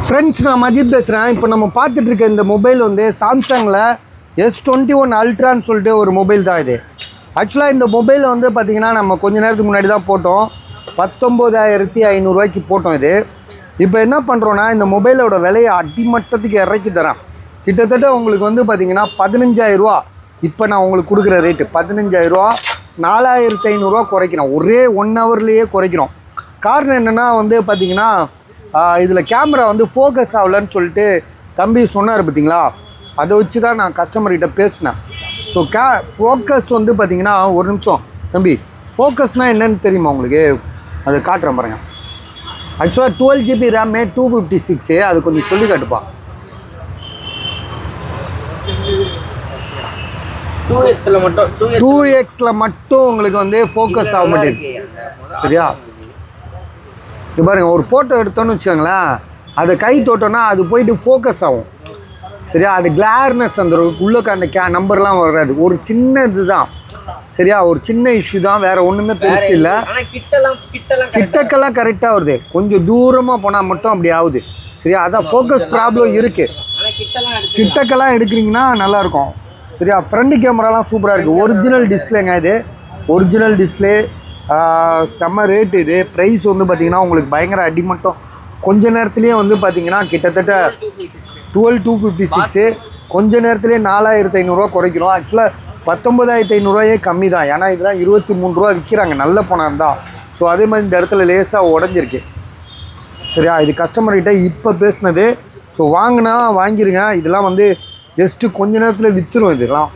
Friends, நான் மஜித் பேசுகிறேன். இப்போ நம்ம பார்த்துட்டு இருக்க இந்த மொபைல் வந்து சாம்சங்கில் S21 அல்ட்ரான்னு சொல்லிட்டு ஒரு மொபைல் தான் இது. ஆக்சுவலாக இந்த மொபைல் வந்து பார்த்திங்கன்னா நம்ம கொஞ்ச நேரத்துக்கு முன்னாடி தான் போட்டோம். 19,500 போட்டோம் இது. இப்போ என்ன பண்ணுறோன்னா, இந்த மொபைலோட விலையை அடிமட்டத்துக்கு இறக்கி தரேன். கிட்டத்தட்ட உங்களுக்கு வந்து பார்த்திங்கன்னா 15,000 இப்போ நான் உங்களுக்கு கொடுக்குற ரேட்டு 15,000, 4,500 குறைக்கிறோம். ஒரே 1 ஹவர்லேயே குறைக்கிறோம். காரணம் என்னென்னா வந்து பார்த்திங்கன்னா, இதில் கேமரா வந்து ஃபோக்கஸ் ஆகலன்னு சொல்லிட்டு தம்பி சொன்னார் பார்த்தீங்களா, அதை வச்சு தான் நான் கஸ்டமர்கிட்ட பேசினேன். ஸோ ஃபோக்கஸ் வந்து பார்த்திங்கன்னா, ஒரு நிமிஷம் தம்பி, ஃபோக்கஸ்னால் என்னென்னு தெரியுமா உங்களுக்கு? அதை காட்டுறேன் பாருங்க. ஆக்சுவலாக 12 GB ரேமு 256, அது கொஞ்சம் சொல்லி காட்டுப்பா. 2Xல மட்டும் உங்களுக்கு வந்து ஃபோக்கஸ் ஆக மாட்டேங்குது. சரியா? இது பாருங்கள், ஒரு ஃபோட்டோ எடுத்தோன்னு வச்சுக்கோங்களேன், அதை கை தொட்டோன்னா அது போயிட்டு ஃபோக்கஸ் ஆகும். சரியா? அது கிளார்னஸ் வந்துடும். உள்ளுக்கு அந்த நம்பர்லாம் வராது. ஒரு சின்ன இது தான். சரியா? ஒரு சின்ன இஷ்யூ தான், வேறு ஒன்றுமே பெருசு இல்லை. கிட்டக்கெல்லாம் கரெக்டாக வருது. கொஞ்சம் தூரமாக போனால் மட்டும் அப்படி ஆகுது. சரியா? அதான் ஃபோக்கஸ் ப்ராப்ளம் இருக்குது. கிட்டக்கெல்லாம் எடுக்கிறீங்கன்னா நல்லாயிருக்கும். சரியா? ஃப்ரண்ட் கேமராலாம் சூப்பராக இருக்குது. ஒரிஜினல் டிஸ்பிளேங்க இது. ஒரிஜினல் டிஸ்பிளே, செம்ம ரேட்டு இது. ப்ரைஸ் வந்து பார்த்திங்கன்னா உங்களுக்கு பயங்கர அடிமட்டம். கொஞ்ச நேரத்துலேயே வந்து பார்த்திங்கன்னா கிட்டத்தட்ட 12,256, கொஞ்ச நேரத்துலேயே 4,500 குறைக்கிறோம். ஆக்சுவலாக 19,500 கம்மி தான். ஏன்னா இதெல்லாம் 23 ரூபா விற்கிறாங்க நல்ல பணம் இருந்தால். ஸோ அதே மாதிரி இந்த இடத்துல லேசாக உடஞ்சிருக்கு. சரியா? இது கஸ்டமர்கிட்ட இப்போ பேசுனது. ஸோ வாங்கினா வாங்கிருங்க. இதெல்லாம் வந்து ஜஸ்ட்டு கொஞ்ச நேரத்தில் விற்றுரும் இதெல்லாம்.